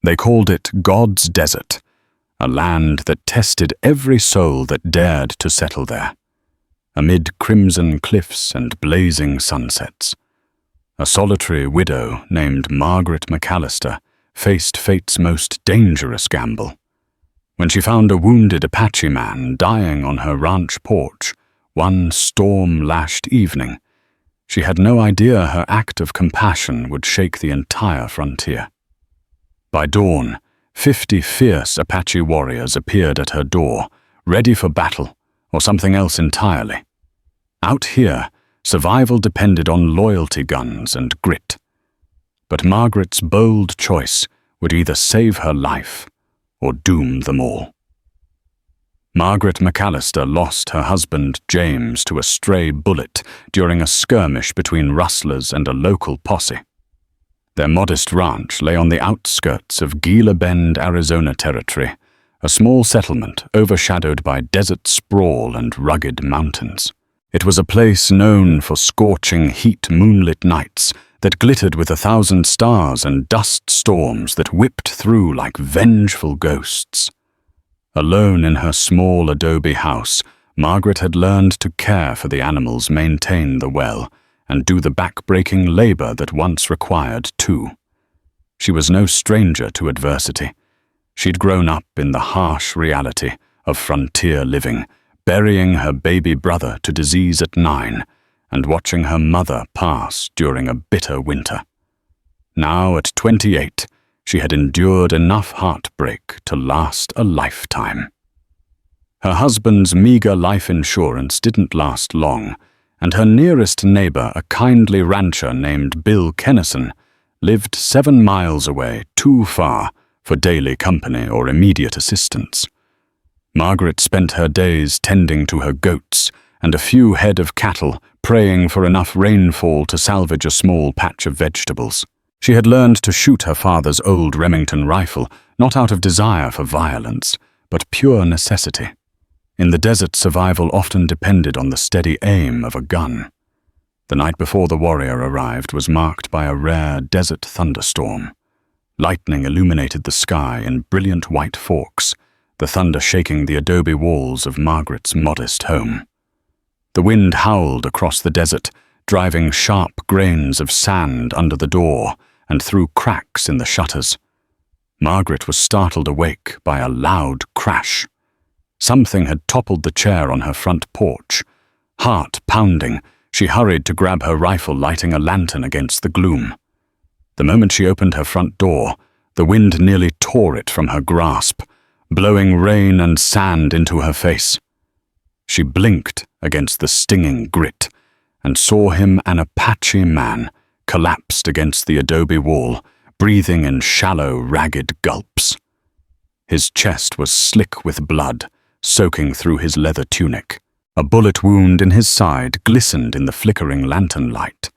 They called it God's Desert, a land that tested every soul that dared to settle there. Amid crimson cliffs and blazing sunsets, a solitary widow named Margaret McAllister faced fate's most dangerous gamble. When she found a wounded Apache man dying on her ranch porch one storm-lashed evening, she had no idea her act of compassion would shake the entire frontier. By dawn, 50 fierce Apache warriors appeared at her door, ready for battle or something else entirely. Out here, survival depended on loyalty guns and grit. But Margaret's bold choice would either save her life or doom them all. Margaret McAllister lost her husband James to a stray bullet during a skirmish between rustlers and a local posse. Their modest ranch lay on the outskirts of Gila Bend, Arizona territory, a small settlement overshadowed by desert sprawl and rugged mountains. It was a place known for scorching heat moonlit nights that glittered with 1,000 stars and dust storms that whipped through like vengeful ghosts. Alone in her small adobe house, Margaret had learned to care for the animals, maintain the well, and do the back-breaking labor that once required two. She was no stranger to adversity. She'd grown up in the harsh reality of frontier living, burying her baby brother to disease at 9, and watching her mother pass during a bitter winter. Now, at 28, she had endured enough heartbreak to last a lifetime. Her husband's meager life insurance didn't last long, and her nearest neighbor, a kindly rancher named Bill Kennison, lived 7 miles away, too far for daily company or immediate assistance. Margaret spent her days tending to her goats and a few head of cattle, praying for enough rainfall to salvage a small patch of vegetables. She had learned to shoot her father's old Remington rifle, not out of desire for violence, but pure necessity. In the desert, survival often depended on the steady aim of a gun. The night before the warrior arrived was marked by a rare desert thunderstorm. Lightning illuminated the sky in brilliant white forks, the thunder shaking the adobe walls of Margaret's modest home. The wind howled across the desert, driving sharp grains of sand under the door and through cracks in the shutters. Margaret was startled awake by a loud crash. Something had toppled the chair on her front porch. Heart pounding, she hurried to grab her rifle, lighting a lantern against the gloom. The moment she opened her front door, the wind nearly tore it from her grasp, blowing rain and sand into her face. She blinked against the stinging grit and saw him, an Apache man, collapsed against the adobe wall, breathing in shallow, ragged gulps. His chest was slick with blood, soaking through his leather tunic. A bullet wound in his side glistened in the flickering lantern light.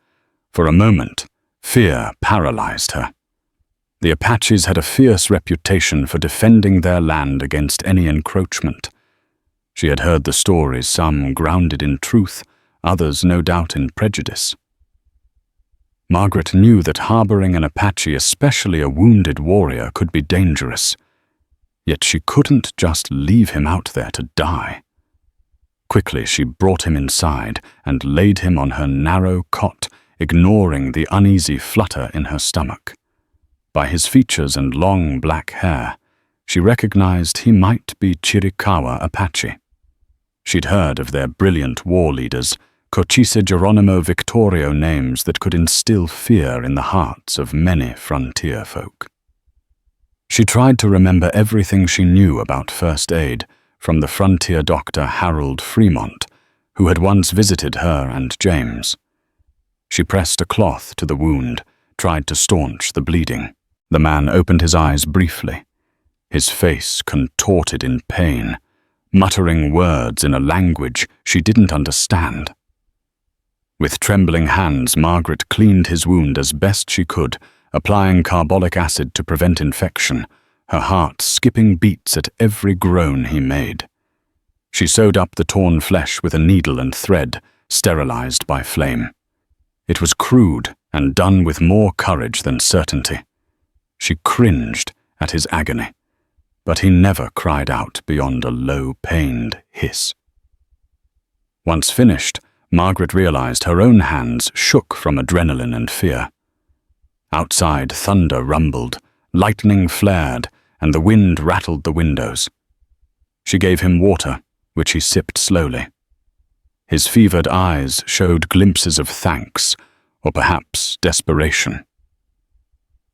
For a moment, fear paralyzed her. The Apaches had a fierce reputation for defending their land against any encroachment. She had heard the stories, some grounded in truth, others no doubt in prejudice. Margaret knew that harboring an Apache, especially a wounded warrior, could be dangerous. Yet she couldn't just leave him out there to die. Quickly she brought him inside and laid him on her narrow cot, ignoring the uneasy flutter in her stomach. By his features and long black hair, she recognized he might be Chiricahua Apache. She'd heard of their brilliant war leaders, Cochise Geronimo Victorio, names that could instill fear in the hearts of many frontier folk. She tried to remember everything she knew about first aid from the frontier doctor Harold Fremont, who had once visited her and James. She pressed a cloth to the wound, tried to staunch the bleeding. The man opened his eyes briefly, his face contorted in pain, muttering words in a language she didn't understand. With trembling hands, Margaret cleaned his wound as best she could, applying carbolic acid to prevent infection, her heart skipping beats at every groan he made. She sewed up the torn flesh with a needle and thread, sterilized by flame. It was crude and done with more courage than certainty. She cringed at his agony, but he never cried out beyond a low-pained hiss. Once finished, Margaret realized her own hands shook from adrenaline and fear. Outside, thunder rumbled, lightning flared, and the wind rattled the windows. She gave him water, which he sipped slowly. His fevered eyes showed glimpses of thanks, or perhaps desperation.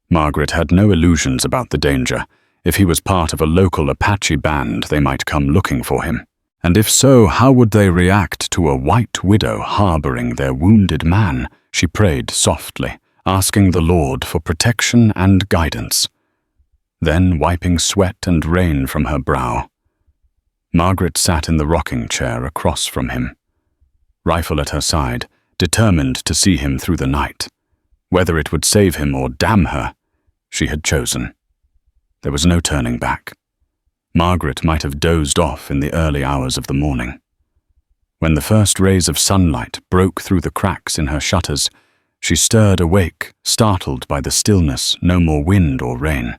Margaret had no illusions about the danger. If he was part of a local Apache band, they might come looking for him. And if so, how would they react to a white widow harboring their wounded man? She prayed softly, asking the Lord for protection and guidance. Then, wiping sweat and rain from her brow, Margaret sat in the rocking chair across from him, rifle at her side, determined to see him through the night. Whether it would save him or damn her, she had chosen. There was no turning back. Margaret might have dozed off in the early hours of the morning. When the first rays of sunlight broke through the cracks in her shutters, she stirred awake, startled by the stillness, no more wind or rain.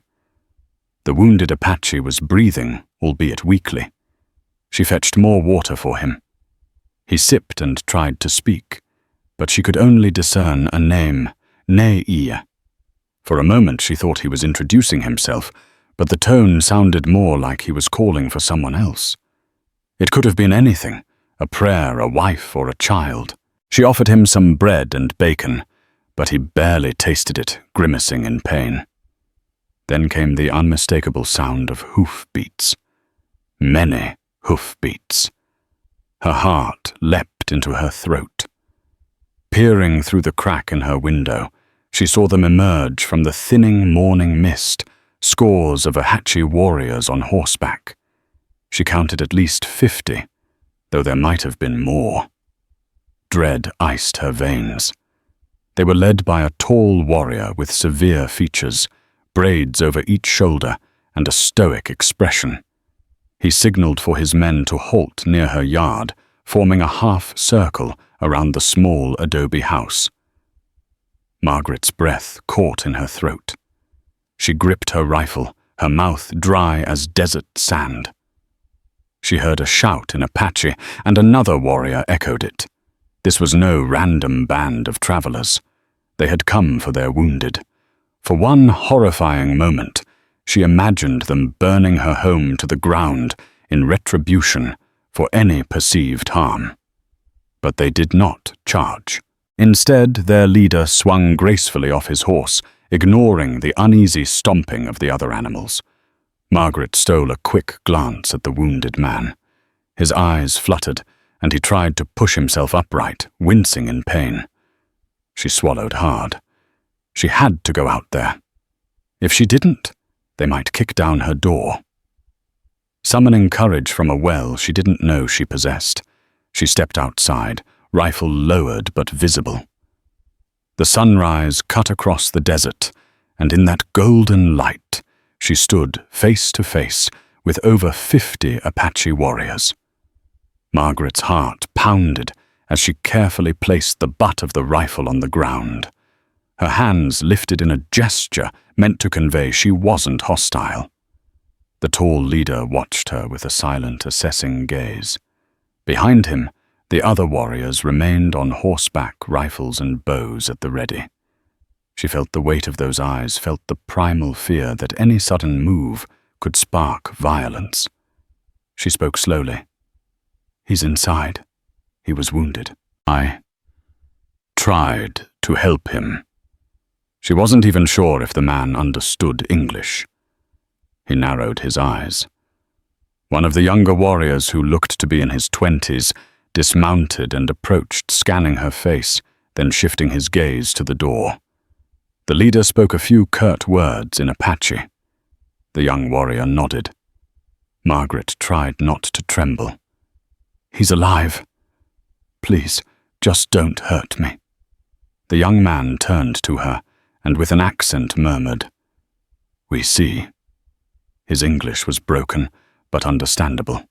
The wounded Apache was breathing, albeit weakly. She fetched more water for him. He sipped and tried to speak, but she could only discern a name, Nei. For a moment she thought he was introducing himself, but the tone sounded more like he was calling for someone else. It could have been anything, a prayer, a wife, or a child. She offered him some bread and bacon, but he barely tasted it, grimacing in pain. Then came the unmistakable sound of hoof-beats. Many hoof-beats. Her heart leapt into her throat. Peering through the crack in her window, she saw them emerge from the thinning morning mist, scores of Apache warriors on horseback. She counted at least 50, though there might have been more. Dread iced her veins. They were led by a tall warrior with severe features, braids over each shoulder, and a stoic expression. He signaled for his men to halt near her yard, forming a half-circle around the small adobe house. Margaret's breath caught in her throat. She gripped her rifle, her mouth dry as desert sand. She heard a shout in Apache, and another warrior echoed it. This was no random band of travelers. They had come for their wounded. For one horrifying moment, she imagined them burning her home to the ground in retribution for any perceived harm. But they did not charge. Instead, their leader swung gracefully off his horse, ignoring the uneasy stomping of the other animals. Margaret stole a quick glance at the wounded man. His eyes fluttered, and he tried to push himself upright, wincing in pain. She swallowed hard. She had to go out there. If she didn't, they might kick down her door. Summoning courage from a well she didn't know she possessed, she stepped outside, rifle lowered but visible. The sunrise cut across the desert, and in that golden light, she stood face to face with over 50 Apache warriors. Margaret's heart pounded as she carefully placed the butt of the rifle on the ground. Her hands lifted in a gesture meant to convey she wasn't hostile. The tall leader watched her with a silent, assessing gaze. Behind him, the other warriors remained on horseback, rifles and bows at the ready. She felt the weight of those eyes, felt the primal fear that any sudden move could spark violence. She spoke slowly. "He's inside. He was wounded. I tried to help him." She wasn't even sure if the man understood English. He narrowed his eyes. One of the younger warriors, who looked to be in his 20s, dismounted and approached, scanning her face, then shifting his gaze to the door. The leader spoke a few curt words in Apache. The young warrior nodded. Margaret tried not to tremble. "He's alive. Please, just don't hurt me." The young man turned to her, and with an accent murmured, "We see." His English was broken, but understandable.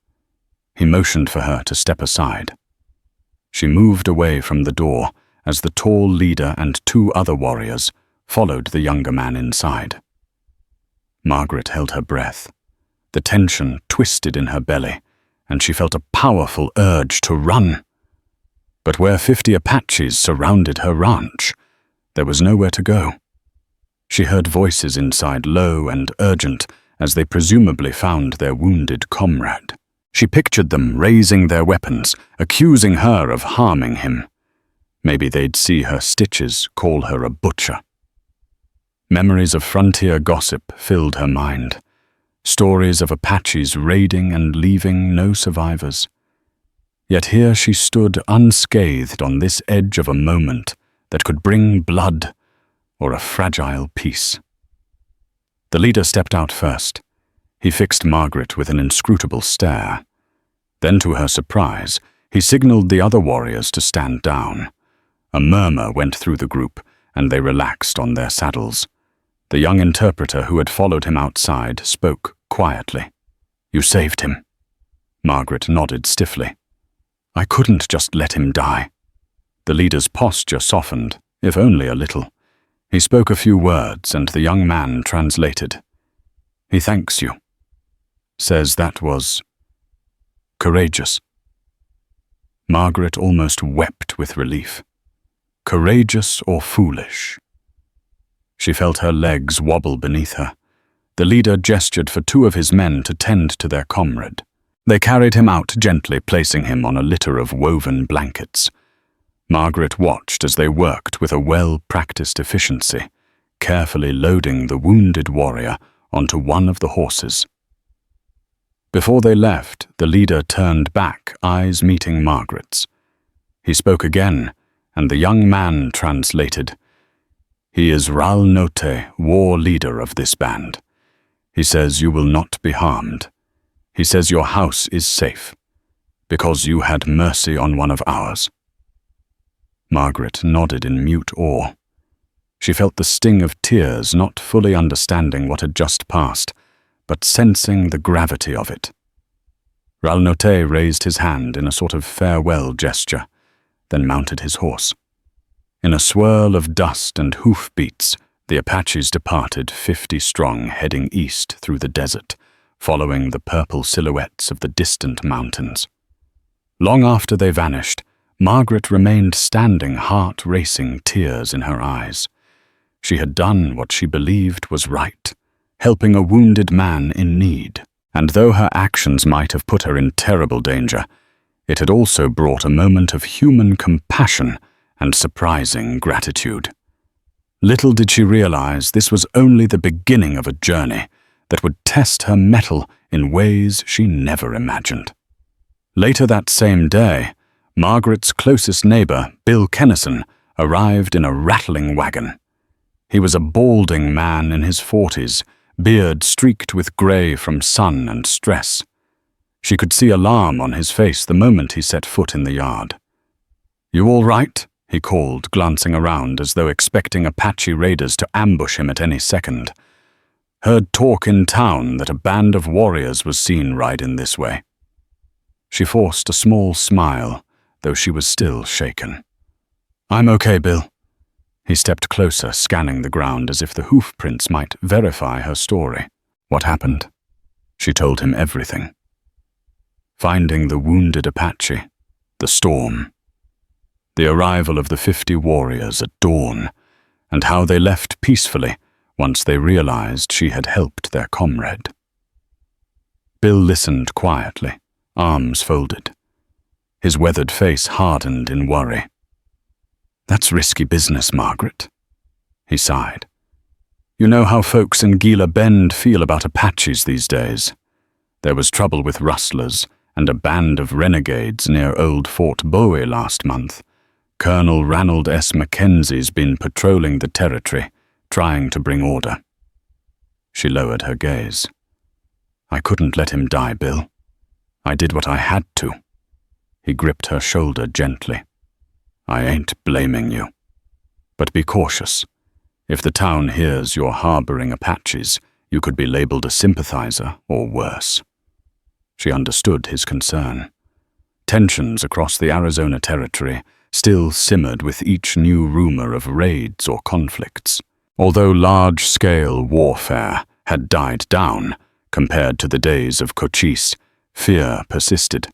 He motioned for her to step aside. She moved away from the door as the tall leader and 2 other warriors followed the younger man inside. Margaret held her breath. The tension twisted in her belly, and she felt a powerful urge to run. But where 50 Apaches surrounded her ranch, there was nowhere to go. She heard voices inside, low and urgent, as they presumably found their wounded comrade. She pictured them raising their weapons, accusing her of harming him. Maybe they'd see her stitches, call her a butcher. Memories of frontier gossip filled her mind. Stories of Apaches raiding and leaving no survivors. Yet here she stood unscathed on this edge of a moment that could bring blood or a fragile peace. The leader stepped out first. He fixed Margaret with an inscrutable stare. Then, to her surprise, he signaled the other warriors to stand down. A murmur went through the group, and they relaxed on their saddles. The young interpreter who had followed him outside spoke quietly. "You saved him." Margaret nodded stiffly. "I couldn't just let him die." The leader's posture softened, if only a little. He spoke a few words, and the young man translated. "He thanks you. Says that was courageous." Margaret almost wept with relief. Courageous or foolish? She felt her legs wobble beneath her. The leader gestured for 2 of his men to tend to their comrade. They carried him out gently, placing him on a litter of woven blankets. Margaret watched as they worked with a well-practiced efficiency, carefully loading the wounded warrior onto one of the horses. Before they left, the leader turned back, eyes meeting Margaret's. He spoke again, and the young man translated. "He is Ral Note, war leader of this band. He says you will not be harmed. He says your house is safe, because you had mercy on one of ours." Margaret nodded in mute awe. She felt the sting of tears, not fully understanding what had just passed, but sensing the gravity of it. Ral Note raised his hand in a sort of farewell gesture, then mounted his horse. In a swirl of dust and hoofbeats, the Apaches departed 50 strong, heading east through the desert, following the purple silhouettes of the distant mountains. Long after they vanished, Margaret remained standing, heart racing, tears in her eyes. She had done what she believed was right, helping a wounded man in need. And though her actions might have put her in terrible danger, it had also brought a moment of human compassion and surprising gratitude. Little did she realize this was only the beginning of a journey that would test her mettle in ways she never imagined. Later that same day, Margaret's closest neighbor, Bill Kennison, arrived in a rattling wagon. He was a balding man in his 40s, beard streaked with gray from sun and stress. She could see alarm on his face the moment he set foot in the yard. "You all right?" he called, glancing around as though expecting Apache raiders to ambush him at any second. "Heard talk in town that a band of warriors was seen riding this way." She forced a small smile, though she was still shaken. "I'm okay, Bill." He stepped closer, scanning the ground as if the hoof prints might verify her story. What happened? She told him everything. Finding the wounded Apache, the storm, the arrival of the 50 warriors at dawn, and how they left peacefully once they realized she had helped their comrade. Bill listened quietly, arms folded. His weathered face hardened in worry. "That's risky business, Margaret," he sighed. "You know how folks in Gila Bend feel about Apaches these days. There was trouble with rustlers and a band of renegades near old Fort Bowie last month. Colonel Ranald S. Mackenzie's been patrolling the territory, trying to bring order." She lowered her gaze. "I couldn't let him die, Bill. I did what I had to." He gripped her shoulder gently. "I ain't blaming you. But be cautious. If the town hears you're harboring Apaches, you could be labeled a sympathizer or worse." She understood his concern. Tensions across the Arizona territory still simmered with each new rumor of raids or conflicts. Although large-scale warfare had died down compared to the days of Cochise, fear persisted.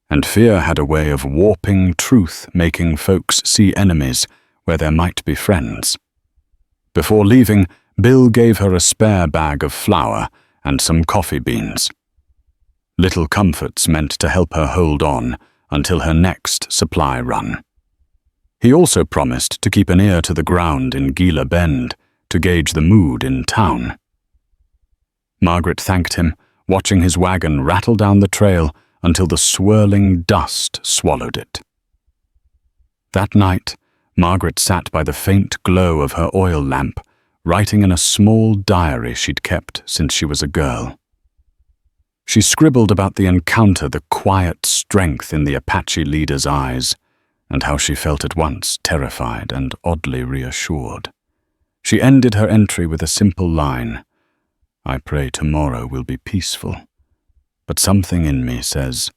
And fear had a way of warping truth, making folks see enemies where there might be friends. Before leaving, Bill gave her a spare bag of flour and some coffee beans. Little comforts meant to help her hold on until her next supply run. He also promised to keep an ear to the ground in Gila Bend to gauge the mood in town. Margaret thanked him, watching his wagon rattle down the trail until the swirling dust swallowed it. That night, Margaret sat by the faint glow of her oil lamp, writing in a small diary she'd kept since she was a girl. She scribbled about the encounter, the quiet strength in the Apache leader's eyes, and how she felt at once terrified and oddly reassured. She ended her entry with a simple line, "I pray tomorrow will be peaceful, but something in me says,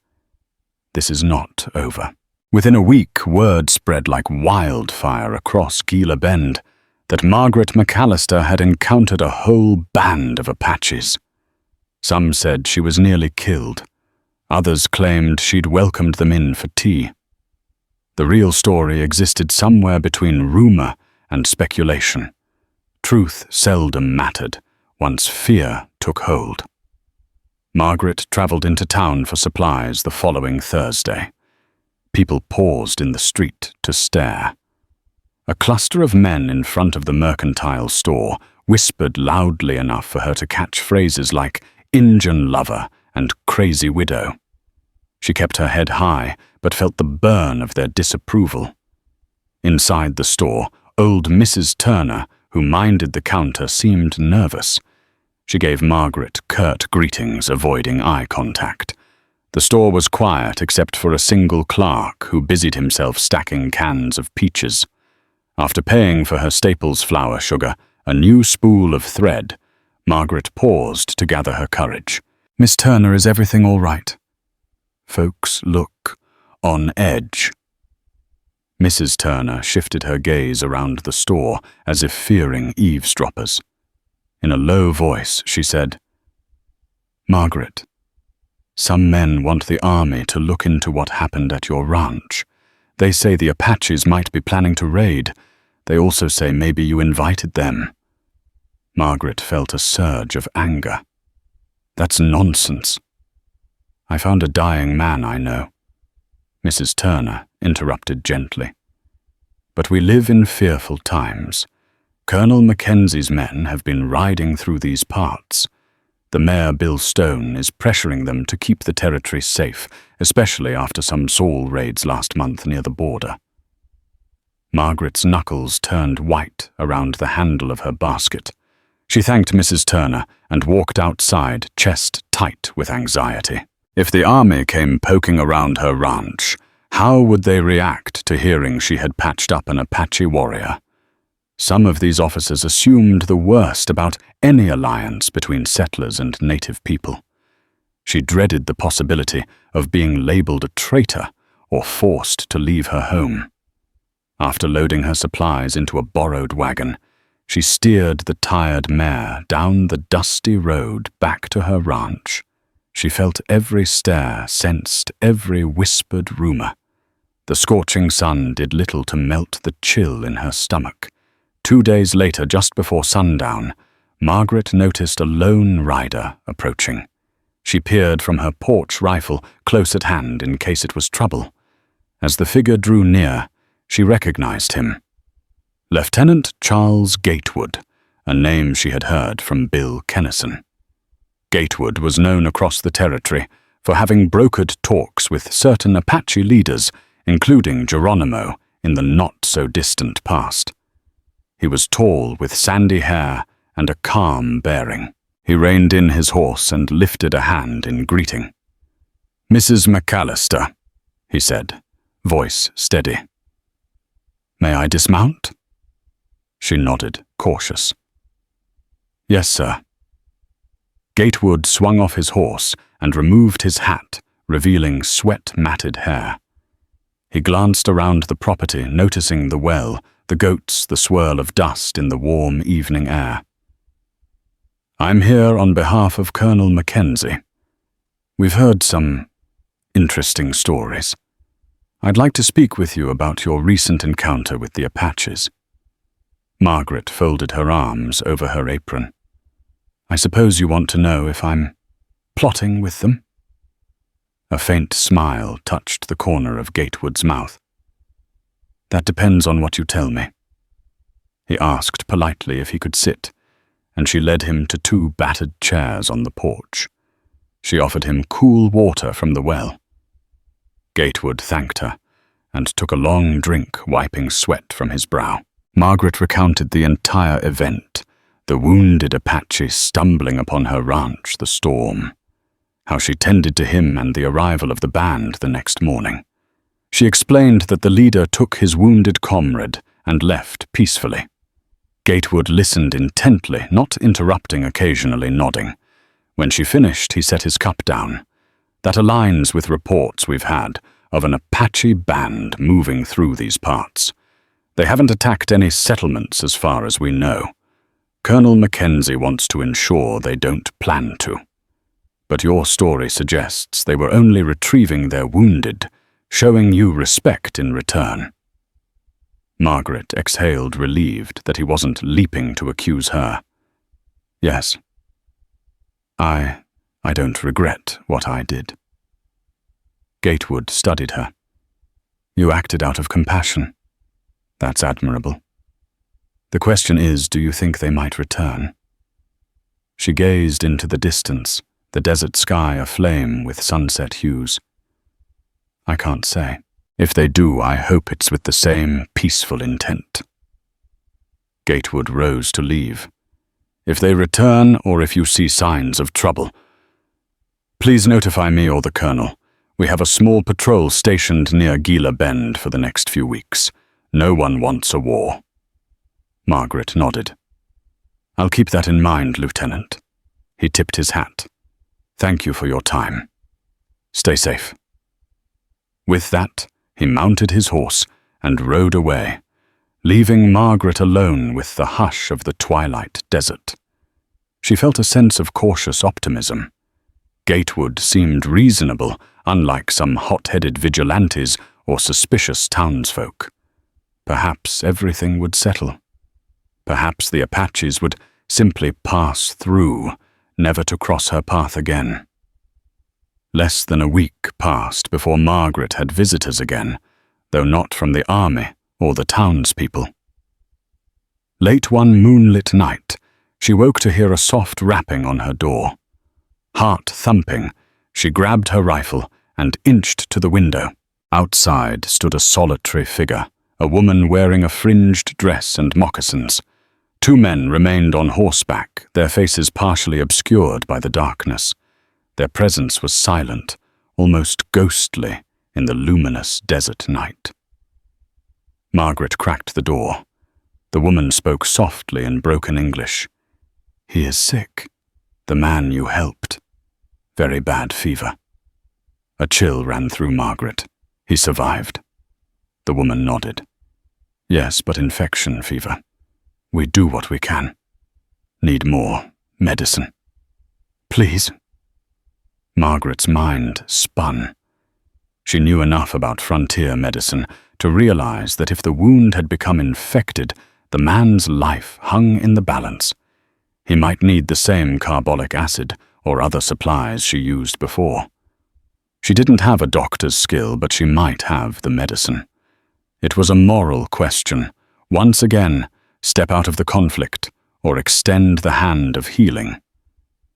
this is not over." Within a week, word spread like wildfire across Gila Bend that Margaret McAllister had encountered a whole band of Apaches. Some said she was nearly killed. Others claimed she'd welcomed them in for tea. The real story existed somewhere between rumor and speculation. Truth seldom mattered once fear took hold. Margaret traveled into town for supplies the following Thursday. People paused in the street to stare. A cluster of men in front of the mercantile store whispered loudly enough for her to catch phrases like "Injun lover" and "crazy widow." She kept her head high, but felt the burn of their disapproval. Inside the store, old Mrs. Turner, who minded the counter, seemed nervous. She gave Margaret curt greetings, avoiding eye contact. The store was quiet except for a single clerk who busied himself stacking cans of peaches. After paying for her Staples flour sugar, a new spool of thread, Margaret paused to gather her courage. "Miss Turner, is everything all right?" Folks look on edge. Mrs. Turner shifted her gaze around the store as if fearing eavesdroppers. In a low voice, she said, "Margaret, some men want the army to look into what happened at your ranch. They say the Apaches might be planning to raid. They also say maybe you invited them." Margaret felt a surge of anger. "That's nonsense. I found a dying man I know." Mrs. Turner interrupted gently. "But we live in fearful times. Colonel Mackenzie's men have been riding through these parts. The Mayor Bill Stone is pressuring them to keep the territory safe, especially after some Saul raids last month near the border." Margaret's knuckles turned white around the handle of her basket. She thanked Mrs. Turner and walked outside, chest tight with anxiety. If the army came poking around her ranch, how would they react to hearing she had patched up an Apache warrior? Some of these officers assumed the worst about any alliance between settlers and native people. She dreaded the possibility of being labeled a traitor or forced to leave her home. After loading her supplies into a borrowed wagon, she steered the tired mare down the dusty road back to her ranch. She felt every stare, sensed every whispered rumor. The scorching sun did little to melt the chill in her stomach. 2 days later, just before sundown, Margaret noticed a lone rider approaching. She peered from her porch rifle close at hand in case it was trouble. As the figure drew near, she recognized him. Lieutenant Charles Gatewood, a name she had heard from Bill Kennison. Gatewood was known across the territory for having brokered talks with certain Apache leaders, including Geronimo, in the not-so-distant past. He was tall with sandy hair and a calm bearing. He reined in his horse and lifted a hand in greeting. "Mrs. McAllister," he said, voice steady. "May I dismount?" She nodded, cautious. "Yes, sir." Gatewood swung off his horse and removed his hat, revealing sweat-matted hair. He glanced around the property, noticing the well, the goats, the swirl of dust in the warm evening air. I'm here on behalf of Colonel Mackenzie. We've heard some interesting stories. I'd like to speak with you about your recent encounter with the Apaches." Margaret folded her arms over her apron. "I suppose you want to know if I'm plotting with them?" A faint smile touched the corner of Gatewood's mouth. "That depends on what you tell me." He asked politely if he could sit, and she led him to 2 battered chairs on the porch. She offered him cool water from the well. Gatewood thanked her and took a long drink, wiping sweat from his brow. Margaret recounted the entire event, the wounded Apache stumbling upon her ranch, the storm, how she tended to him and the arrival of the band the next morning. She explained that the leader took his wounded comrade and left peacefully. Gatewood listened intently, not interrupting, occasionally nodding. When she finished, he set his cup down. "That aligns with reports we've had of an Apache band moving through these parts. They haven't attacked any settlements as far as we know. Colonel Mackenzie wants to ensure they don't plan to. But your story suggests they were only retrieving their wounded, showing you respect in return." Margaret exhaled, relieved that he wasn't leaping to accuse her. "Yes. I don't regret what I did." Gatewood studied her. "You acted out of compassion. That's admirable. The question is, do you think they might return?" She gazed into the distance, the desert sky aflame with sunset hues. "I can't say. If they do, I hope it's with the same peaceful intent." Gatewood rose to leave. "If they return, or if you see signs of trouble, please notify me or the colonel. We have a small patrol stationed near Gila Bend for the next few weeks. No one wants a war." Margaret nodded. "I'll keep that in mind, Lieutenant." He tipped his hat. "Thank you for your time. Stay safe." With that, he mounted his horse and rode away, leaving Margaret alone with the hush of the twilight desert. She felt a sense of cautious optimism. Gatewood seemed reasonable, unlike some hot-headed vigilantes or suspicious townsfolk. Perhaps everything would settle. Perhaps the Apaches would simply pass through, never to cross her path again. Less than a week passed before Margaret had visitors again, though not from the army or the townspeople. Late one moonlit night, she woke to hear a soft rapping on her door. Heart thumping, she grabbed her rifle and inched to the window. Outside stood a solitary figure, a woman wearing a fringed dress and moccasins. 2 men remained on horseback, their faces partially obscured by the darkness. Their presence was silent, almost ghostly, in the luminous desert night. Margaret cracked the door. The woman spoke softly in broken English. "He is sick. The man you helped. Very bad fever." A chill ran through Margaret. "He survived." The woman nodded. "Yes, but infection fever. We do what we can. Need more medicine. Please." Margaret's mind spun. She knew enough about frontier medicine to realize that if the wound had become infected, the man's life hung in the balance. He might need the same carbolic acid or other supplies she used before. She didn't have a doctor's skill, but she might have the medicine. It was a moral question. Once again, step out of the conflict or extend the hand of healing.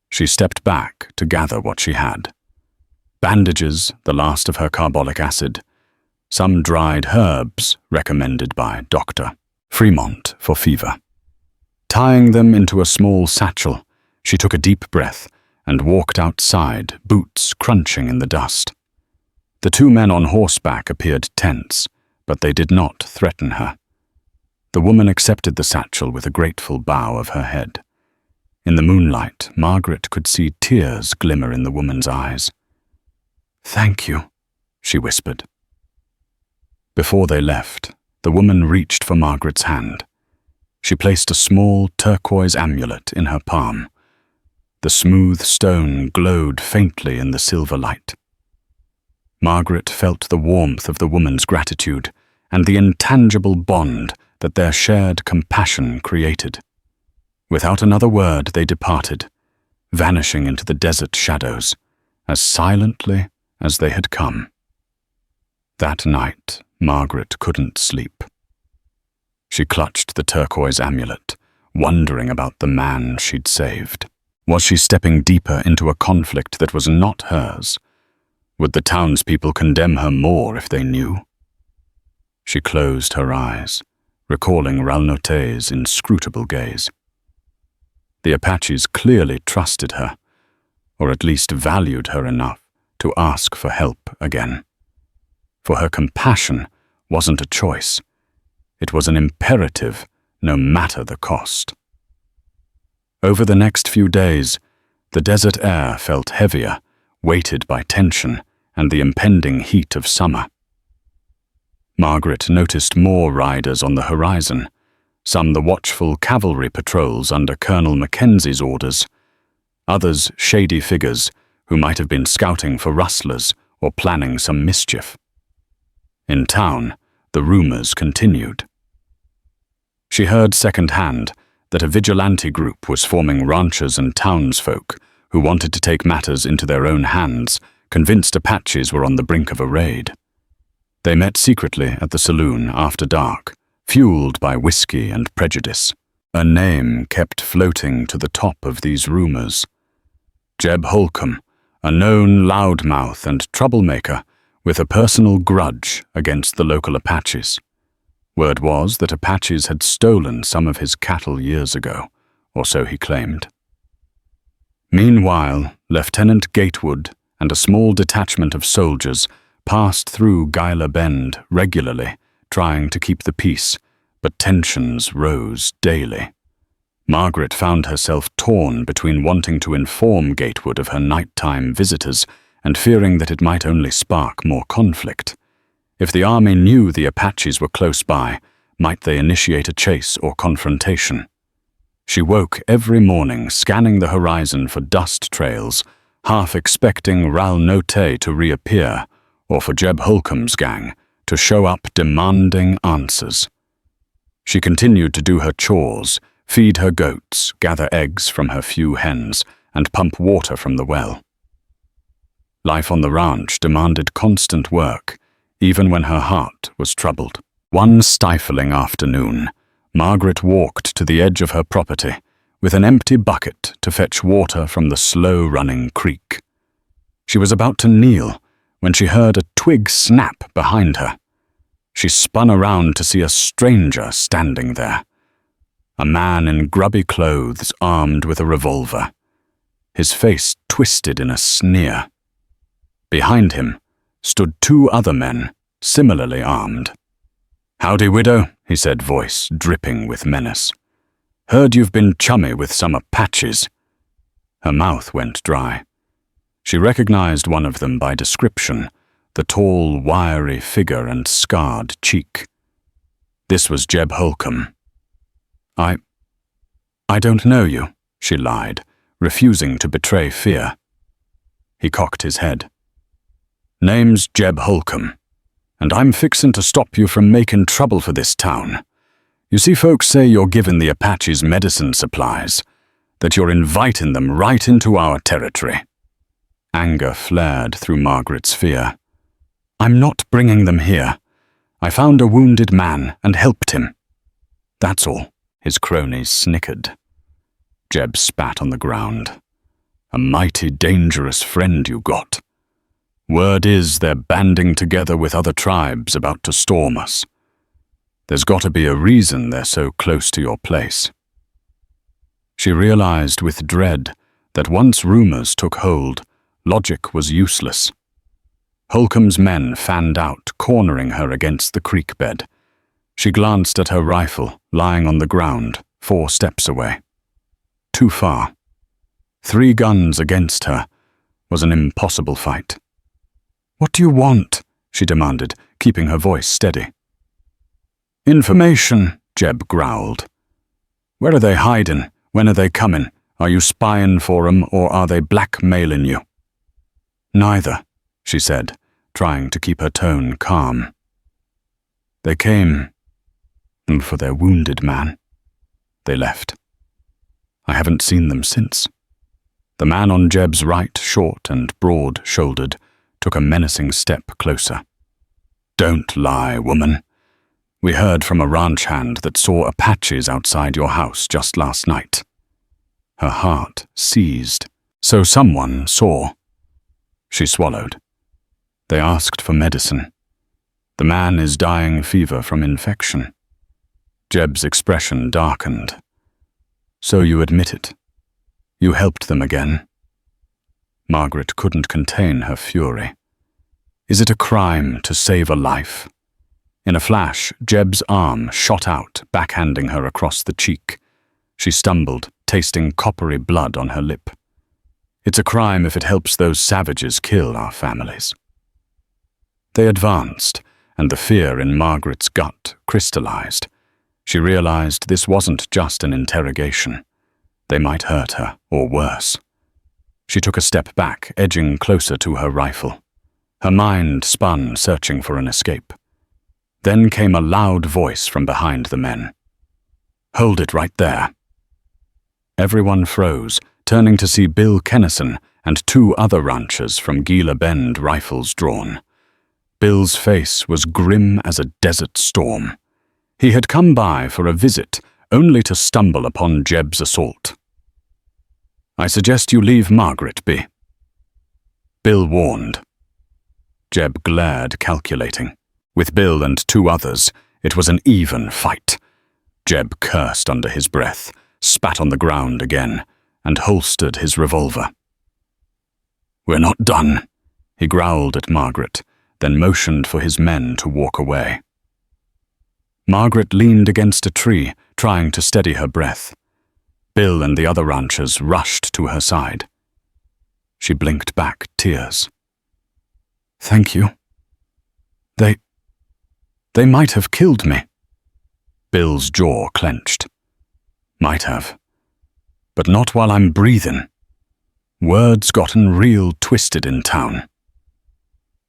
She stepped back to gather what she had. Bandages, the last of her carbolic acid. Some dried herbs recommended by Dr. Fremont for fever. Tying them into a small satchel, she took a deep breath and walked outside, boots crunching in the dust. The 2 men on horseback appeared tense, but they did not threaten her. The woman accepted the satchel with a grateful bow of her head. In the moonlight, Margaret could see tears glimmer in the woman's eyes. "Thank you," she whispered. Before they left, the woman reached for Margaret's hand. She placed a small turquoise amulet in her palm. The smooth stone glowed faintly in the silver light. Margaret felt the warmth of the woman's gratitude and the intangible bond that their shared compassion created. Without another word, they departed, vanishing into the desert shadows, as silently as they had come. That night, Margaret couldn't sleep. She clutched the turquoise amulet, wondering about the man she'd saved. Was she stepping deeper into a conflict that was not hers? Would the townspeople condemn her more if they knew? She closed her eyes, recalling Ralnote's inscrutable gaze. The Apaches clearly trusted her, or at least valued her enough to ask for help again. For her compassion wasn't a choice. It was an imperative, no matter the cost. Over the next few days, the desert air felt heavier, weighted by tension and the impending heat of summer. Margaret noticed more riders on the horizon, some the watchful cavalry patrols under Colonel Mackenzie's orders, others shady figures who might have been scouting for rustlers or planning some mischief. In town, the rumors continued. She heard secondhand that a vigilante group was forming ranchers and townsfolk who wanted to take matters into their own hands, convinced Apaches were on the brink of a raid. They met secretly at the saloon after dark, fueled by whiskey and prejudice. A name kept floating to the top of these rumors. Jeb Holcomb, a known loudmouth and troublemaker with a personal grudge against the local Apaches. Word was that Apaches had stolen some of his cattle years ago, or so he claimed. Meanwhile, Lieutenant Gatewood and a small detachment of soldiers passed through Guyla Bend regularly, trying to keep the peace, but tensions rose daily. Margaret found herself torn between wanting to inform Gatewood of her nighttime visitors and fearing that it might only spark more conflict. If the army knew the Apaches were close by, might they initiate a chase or confrontation? She woke every morning scanning the horizon for dust trails, half expecting Ralnote to reappear, or for Jeb Holcomb's gang to show up demanding answers. She continued to do her chores, feed her goats, gather eggs from her few hens, and pump water from the well. Life on the ranch demanded constant work, even when her heart was troubled. One stifling afternoon, Margaret walked to the edge of her property with an empty bucket to fetch water from the slow-running creek. She was about to kneel when she heard a twig snap behind her. She spun around to see a stranger standing there. A man in grubby clothes armed with a revolver. His face twisted in a sneer. Behind him stood two other men, similarly armed. "Howdy, widow," he said, voice dripping with menace. "Heard you've been chummy with some Apaches." Her mouth went dry. She recognized one of them by description, the tall, wiry figure and scarred cheek. This was Jeb Holcomb. I don't know you," she lied, refusing to betray fear. He cocked his head. "Name's Jeb Holcomb, and I'm fixin' to stop you from making trouble for this town. You see, folks say you're giving the Apaches medicine supplies, that you're inviting them right into our territory." Anger flared through Margaret's fear. "I'm not bringing them here. I found a wounded man and helped him. That's all," his cronies snickered. Jeb spat on the ground. "A mighty dangerous friend you got. Word is they're banding together with other tribes about to storm us. There's got to be a reason they're so close to your place." She realized with dread that once rumors took hold, logic was useless. Holcomb's men fanned out, cornering her against the creek bed. She glanced at her rifle, lying on the ground, 4 steps away. Too far. 3 guns against her was an impossible fight. "What do you want?" she demanded, keeping her voice steady. "Information," Jeb growled. "Where are they hiding? When are they coming? Are you spying for 'em, or are they blackmailing you?" "Neither," she said, trying to keep her tone calm. "They came for their wounded man. They left. I haven't seen them since." The man on Jeb's right, short and broad-shouldered, took a menacing step closer. "Don't lie, woman. We heard from a ranch hand that saw Apaches outside your house just last night." Her heart seized. So someone saw. She swallowed. "They asked for medicine. The man is dying fever from infection." Jeb's expression darkened. "So you admit it? You helped them again?" Margaret couldn't contain her fury. Is it a crime to save a life? In a flash, Jeb's arm shot out, backhanding her across the cheek. She stumbled, tasting coppery blood on her lip. "It's a crime if it helps those savages kill our families." They advanced, and the fear in Margaret's gut crystallized. She realized this wasn't just an interrogation. They might hurt her, or worse. She took a step back, edging closer to her rifle. Her mind spun, searching for an escape. Then came a loud voice from behind the men. "Hold it right there." Everyone froze, turning to see Bill Kennison and 2 other ranchers from Gila Bend, rifles drawn. Bill's face was grim as a desert storm. He had come by for a visit, only to stumble upon Jeb's assault. "I suggest you leave Margaret be," Bill warned. Jeb glared, calculating. With Bill and 2 others, it was an even fight. Jeb cursed under his breath, spat on the ground again, and holstered his revolver. "We're not done," he growled at Margaret, then motioned for his men to walk away. Margaret leaned against a tree, trying to steady her breath. Bill and the other ranchers rushed to her side. She blinked back, tears. "Thank you. They might have killed me." Bill's jaw clenched. "Might have. But not while I'm breathing. Word's gotten real twisted in town.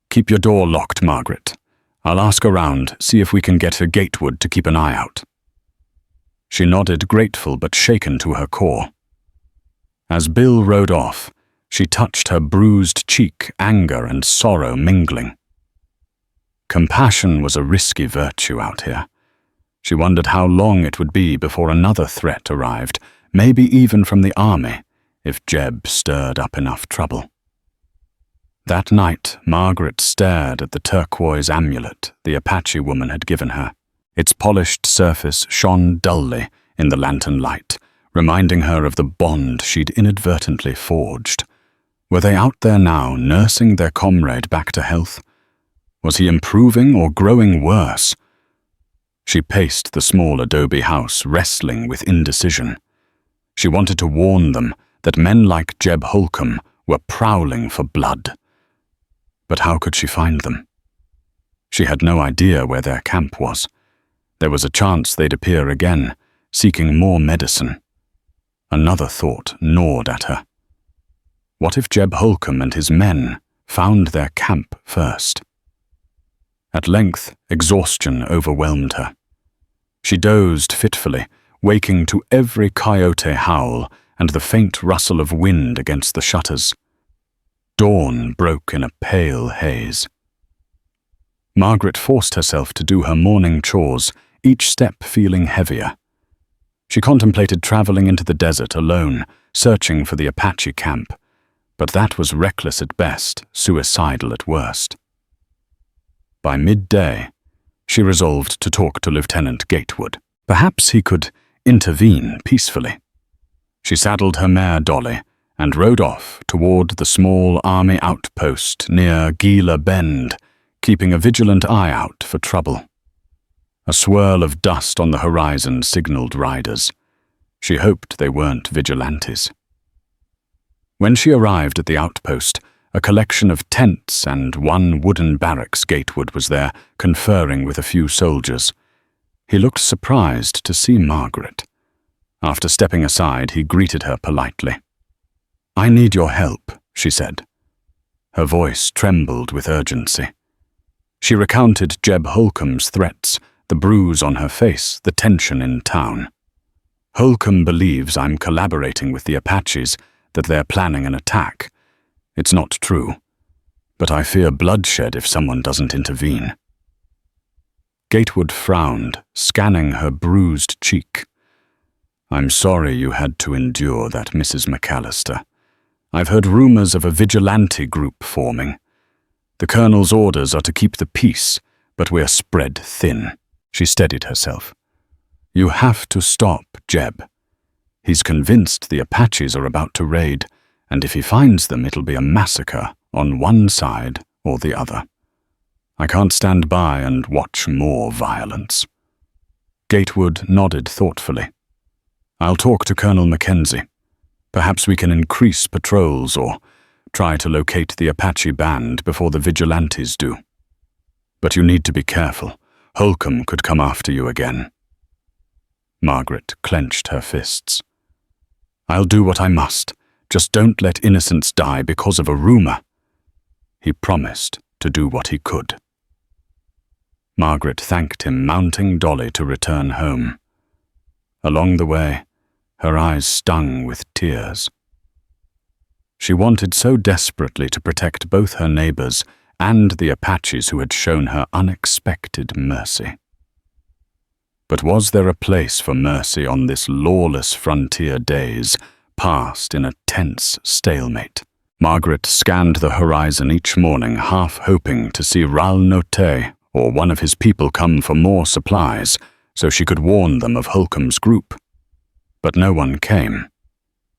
Keep your door locked, Margaret. I'll ask around, see if we can get a Gatewood to keep an eye out." She nodded, grateful but shaken to her core. As Bill rode off, she touched her bruised cheek, anger and sorrow mingling. Compassion was a risky virtue out here. She wondered how long it would be before another threat arrived, maybe even from the army, if Jeb stirred up enough trouble. That night, Margaret stared at the turquoise amulet the Apache woman had given her. Its polished surface shone dully in the lantern light, reminding her of the bond she'd inadvertently forged. Were they out there now, nursing their comrade back to health? Was he improving or growing worse? She paced the small adobe house, wrestling with indecision. She wanted to warn them that men like Jeb Holcomb were prowling for blood. But how could she find them? She had no idea where their camp was. There was a chance they'd appear again, seeking more medicine. Another thought gnawed at her. What if Jeb Holcomb and his men found their camp first? At length, exhaustion overwhelmed her. She dozed fitfully, waking to every coyote howl and the faint rustle of wind against the shutters. Dawn broke in a pale haze. Margaret forced herself to do her morning chores, each step feeling heavier. She contemplated traveling into the desert alone, searching for the Apache camp, but that was reckless at best, suicidal at worst. By midday, she resolved to talk to Lieutenant Gatewood. Perhaps he could intervene peacefully. She saddled her mare Dolly and rode off toward the small army outpost near Gila Bend, keeping a vigilant eye out for trouble. A swirl of dust on the horizon signaled riders. She hoped they weren't vigilantes. When she arrived at the outpost, a collection of tents and one wooden barracks Gatewood was there, conferring with a few soldiers. He looked surprised to see Margaret. After stepping aside, he greeted her politely. "I need your help," she said. Her voice trembled with urgency. She recounted Jeb Holcomb's threats, the bruise on her face, the tension in town. "Holcomb believes I'm collaborating with the Apaches, that they're planning an attack. It's not true, but I fear bloodshed if someone doesn't intervene." Gatewood frowned, scanning her bruised cheek. "I'm sorry you had to endure that, Mrs. McAllister. I've heard rumors of a vigilante group forming. The Colonel's orders are to keep the peace, but we're spread thin." She steadied herself. "You have to stop Jeb. He's convinced the Apaches are about to raid, and if he finds them, it'll be a massacre on one side or the other. I can't stand by and watch more violence." Gatewood nodded thoughtfully. "I'll talk to Colonel Mackenzie. Perhaps we can increase patrols or try to locate the Apache band before the vigilantes do. But you need to be careful. Holcomb could come after you again." Margaret clenched her fists. "I'll do what I must. Just don't let innocents die because of a rumor." He promised to do what he could. Margaret thanked him, mounting Dolly to return home. Along the way, her eyes stung with tears. She wanted so desperately to protect both her neighbors and the Apaches who had shown her unexpected mercy. But was there a place for mercy on this lawless frontier days, passed in a tense stalemate? Margaret scanned the horizon each morning, half hoping to see Ral Note or one of his people come for more supplies, so she could warn them of Holcomb's group. But no one came.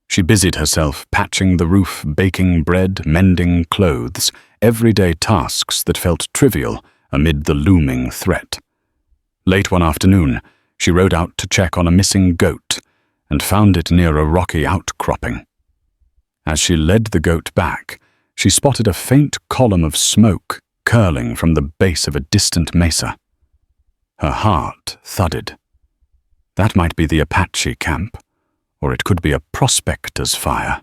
She busied herself patching the roof, baking bread, mending clothes, everyday tasks that felt trivial amid the looming threat. Late one afternoon, she rode out to check on a missing goat and found it near a rocky outcropping. As she led the goat back, she spotted a faint column of smoke curling from the base of a distant mesa. Her heart thudded. That might be the Apache camp, or it could be a prospector's fire.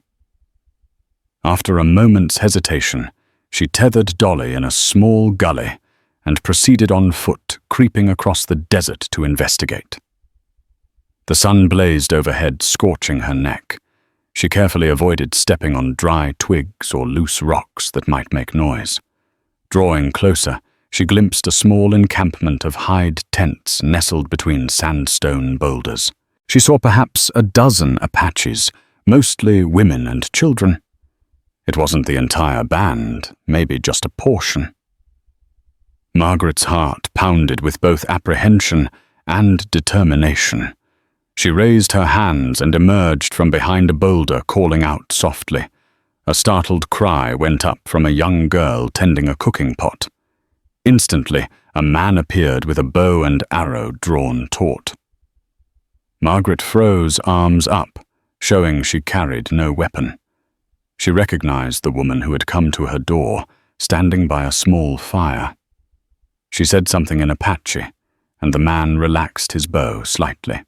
After a moment's hesitation, she tethered Dolly in a small gully and proceeded on foot, creeping across the desert to investigate. The sun blazed overhead, scorching her neck. She carefully avoided stepping on dry twigs or loose rocks that might make noise. Drawing closer, she glimpsed a small encampment of hide tents nestled between sandstone boulders. She saw perhaps a dozen Apaches, mostly women and children. It wasn't the entire band, maybe just a portion. Margaret's heart pounded with both apprehension and determination. She raised her hands and emerged from behind a boulder, calling out softly. A startled cry went up from a young girl tending a cooking pot. Instantly, a man appeared with a bow and arrow drawn taut. Margaret froze, arms up, showing she carried no weapon. She recognized the woman who had come to her door, standing by a small fire. She said something in Apache, and the man relaxed his bow slightly.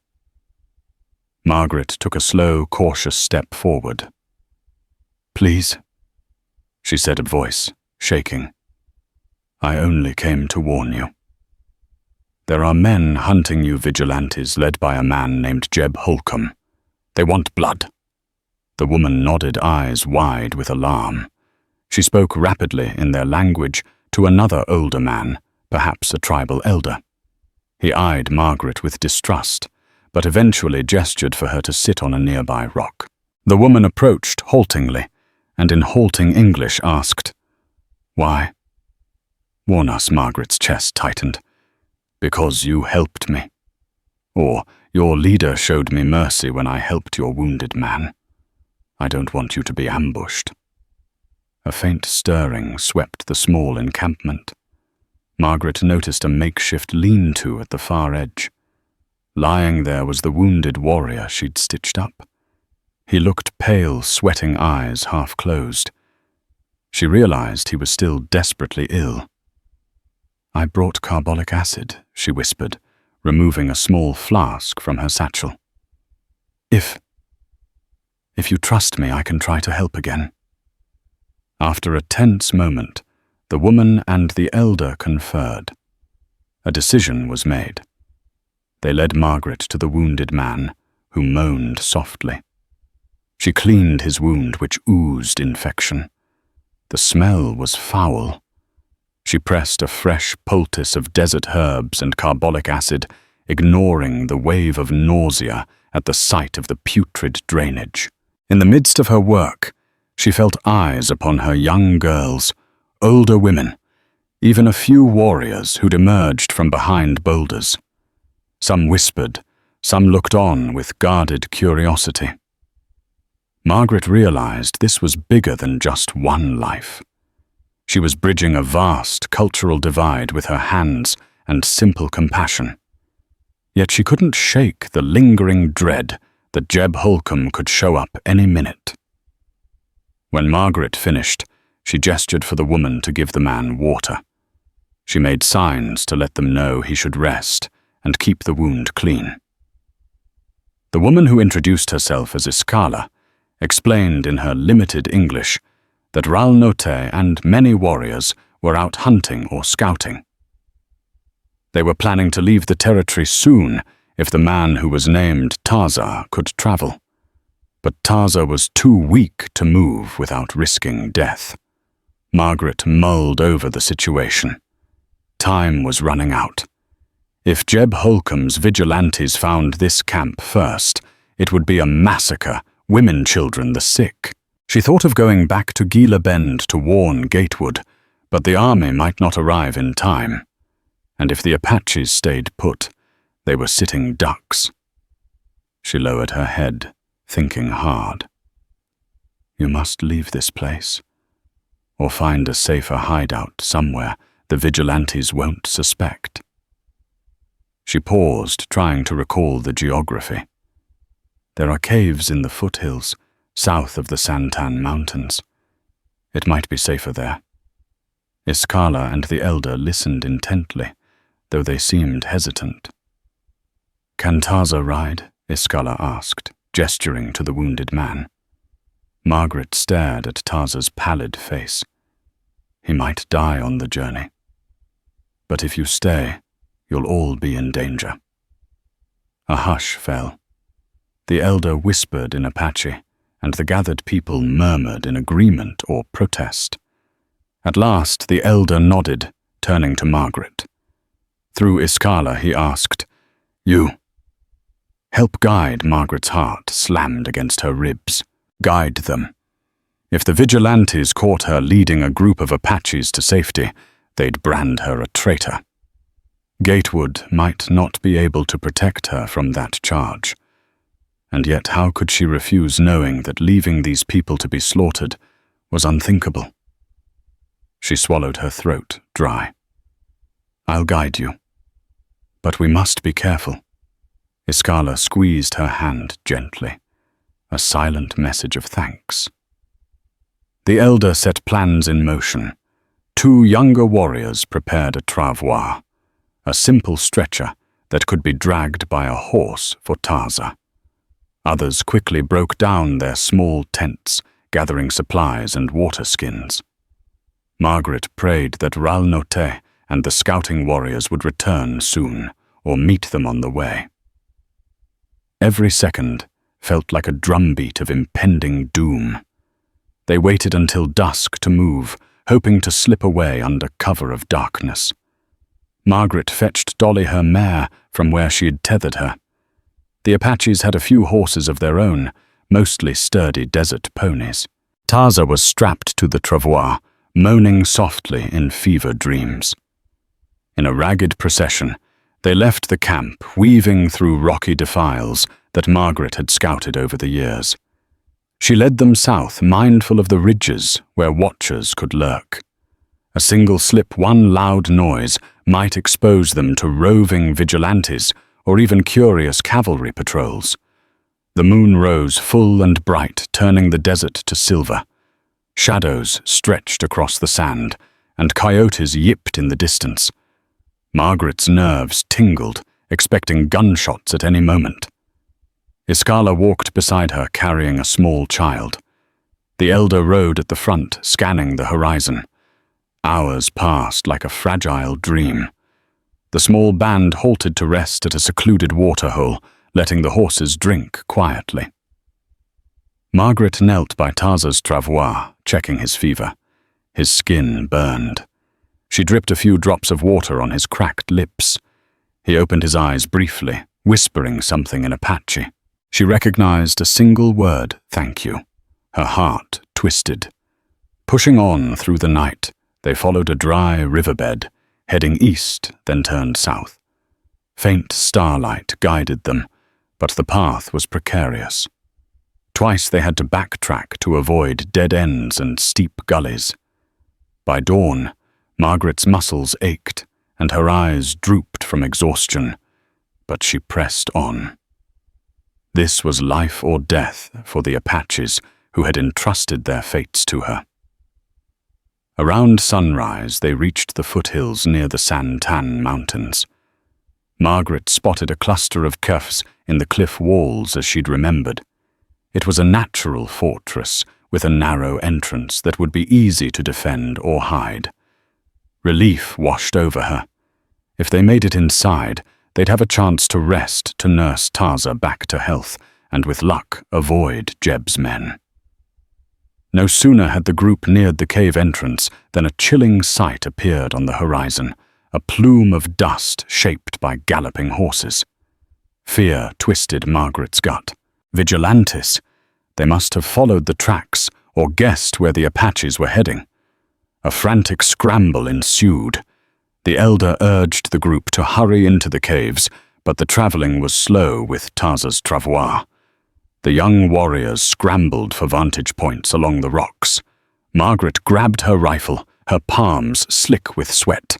Margaret took a slow, cautious step forward. "Please," she said, a voice shaking. "I only came to warn you. There are men hunting you vigilantes led by a man named Jeb Holcomb. They want blood." The woman nodded, eyes wide with alarm. She spoke rapidly in their language to another older man, perhaps a tribal elder. He eyed Margaret with distrust, but eventually gestured for her to sit on a nearby rock. The woman approached haltingly, and in halting English asked, "Why?" "Warn us," Margaret's chest tightened. "Because you helped me. Or your leader showed me mercy when I helped your wounded man. I don't want you to be ambushed." A faint stirring swept the small encampment. Margaret noticed a makeshift lean-to at the far edge. Lying there was the wounded warrior she'd stitched up. He looked pale, sweating eyes half closed. She realized he was still desperately ill. "I brought carbolic acid," she whispered, removing a small flask from her satchel. If you trust me, I can try to help again." After a tense moment, the woman and the elder conferred. A decision was made. They led Margaret to the wounded man, who moaned softly. She cleaned his wound, which oozed infection. The smell was foul. She pressed a fresh poultice of desert herbs and carbolic acid, ignoring the wave of nausea at the sight of the putrid drainage. In the midst of her work, she felt eyes upon her young girls, older women, even a few warriors who'd emerged from behind boulders. Some whispered, some looked on with guarded curiosity. Margaret realized this was bigger than just one life. She was bridging a vast cultural divide with her hands and simple compassion. Yet she couldn't shake the lingering dread that Jeb Holcomb could show up any minute. When Margaret finished, she gestured for the woman to give the man water. She made signs to let them know he should rest and keep the wound clean. The woman who introduced herself as Iskala explained in her limited English that Ralnote and many warriors were out hunting or scouting. They were planning to leave the territory soon if the man who was named Taza could travel. But Taza was too weak to move without risking death. Margaret mulled over the situation. Time was running out. If Jeb Holcomb's vigilantes found this camp first, it would be a massacre, women, children, the sick. She thought of going back to Gila Bend to warn Gatewood, but the army might not arrive in time. And if the Apaches stayed put, they were sitting ducks. She lowered her head, thinking hard. You must leave this place, or find a safer hideout somewhere the vigilantes won't suspect. She paused, trying to recall the geography. There are caves in the foothills, south of the Santan Mountains. It might be safer there. Iskala and the elder listened intently, though they seemed hesitant. Can Taza ride? Iskala asked, gesturing to the wounded man. Margaret stared at Taza's pallid face. He might die on the journey. But if you stay, you'll all be in danger. A hush fell. The elder whispered in Apache, and the gathered people murmured in agreement or protest. At last the elder nodded, turning to Margaret. Through Iskala he asked, "You." Help guide. Margaret's heart slammed against her ribs. Guide them. If the vigilantes caught her leading a group of Apaches to safety, they'd brand her a traitor. Gatewood might not be able to protect her from that charge. And yet how could she refuse knowing that leaving these people to be slaughtered was unthinkable? She swallowed her throat dry. I'll guide you. But we must be careful. Iskala squeezed her hand gently, a silent message of thanks. The elder set plans in motion. 2 younger warriors prepared a travois, a simple stretcher that could be dragged by a horse for Taza. Others quickly broke down their small tents, gathering supplies and water skins. Margaret prayed that Ralnote and the scouting warriors would return soon, or meet them on the way. Every second felt like a drumbeat of impending doom. They waited until dusk to move, hoping to slip away under cover of darkness. Margaret fetched Dolly her mare from where she had tethered her. The Apaches had a few horses of their own, mostly sturdy desert ponies. Taza was strapped to the travois, moaning softly in fever dreams. In a ragged procession, they left the camp, weaving through rocky defiles that Margaret had scouted over the years. She led them south, mindful of the ridges where watchers could lurk. A single slip, one loud noise, might expose them to roving vigilantes or even curious cavalry patrols. The moon rose full and bright, turning the desert to silver. Shadows stretched across the sand, and coyotes yipped in the distance. Margaret's nerves tingled, expecting gunshots at any moment. Iskala walked beside her carrying a small child. The elder rode at the front, scanning the horizon. Hours passed like a fragile dream. The small band halted to rest at a secluded waterhole, letting the horses drink quietly. Margaret knelt by Tarza's travois, checking his fever. His skin burned. She dripped a few drops of water on his cracked lips. He opened his eyes briefly, whispering something in Apache. She recognized a single word, "Thank you." Her heart twisted. Pushing on through the night, they followed a dry riverbed, heading east, then turned south. Faint starlight guided them, but the path was precarious. Twice they had to backtrack to avoid dead ends and steep gullies. By dawn, Margaret's muscles ached, and her eyes drooped from exhaustion, but she pressed on. This was life or death for the Apaches who had entrusted their fates to her. Around sunrise, they reached the foothills near the Santan Mountains. Margaret spotted a cluster of kefs in the cliff walls as she'd remembered. It was a natural fortress with a narrow entrance that would be easy to defend or hide. Relief washed over her. If they made it inside, they'd have a chance to rest to nurse Tarza back to health, and with luck, avoid Jeb's men. No sooner had the group neared the cave entrance than a chilling sight appeared on the horizon, a plume of dust shaped by galloping horses. Fear twisted Margaret's gut. Vigilantes. They must have followed the tracks or guessed where the Apaches were heading. A frantic scramble ensued. The elder urged the group to hurry into the caves, but the traveling was slow with Tarza's travois. The young warriors scrambled for vantage points along the rocks. Margaret grabbed her rifle, her palms slick with sweat.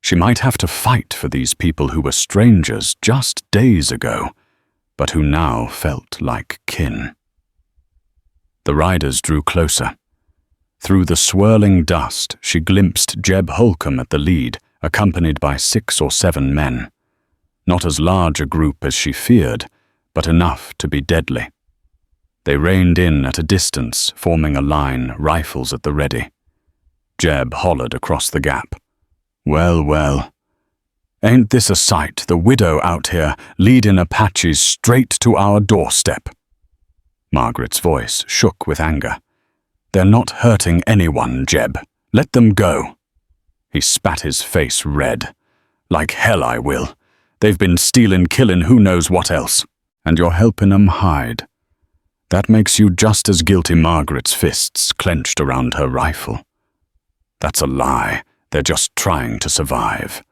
She might have to fight for these people who were strangers just days ago, but who now felt like kin. The riders drew closer. Through the swirling dust, she glimpsed Jeb Holcomb at the lead, accompanied by 6 or 7 men. Not as large a group as she feared, but enough to be deadly. They reined in at a distance, forming a line, rifles at the ready. Jeb hollered across the gap. "Well, well. Ain't this a sight, the widow out here leading Apaches straight to our doorstep?" Margaret's voice shook with anger. "They're not hurting anyone, Jeb. Let them go." He spat his face red. "Like hell I will. They've been stealing, killing who knows what else. And you're helping 'em hide. That makes you just as guilty." Margaret's fists clenched around her rifle. "That's a lie. They're just trying to survive."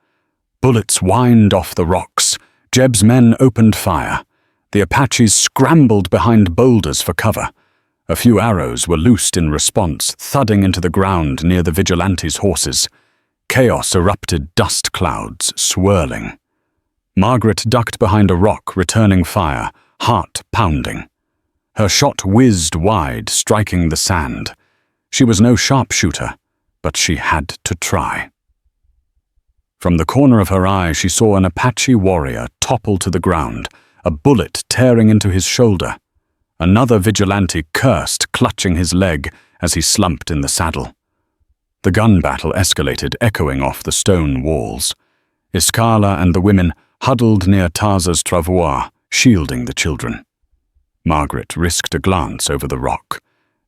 Bullets whined off the rocks. Jeb's men opened fire. The Apaches scrambled behind boulders for cover. A few arrows were loosed in response, thudding into the ground near the Vigilantes' horses. Chaos erupted, dust clouds swirling. Margaret ducked behind a rock, returning fire, heart pounding. Her shot whizzed wide, striking the sand. She was no sharpshooter, but she had to try. From the corner of her eye, she saw an Apache warrior topple to the ground, a bullet tearing into his shoulder. Another vigilante cursed, clutching his leg as he slumped in the saddle. The gun battle escalated, echoing off the stone walls. Iskala and the women huddled near Tarza's travois, shielding the children. Margaret risked a glance over the rock.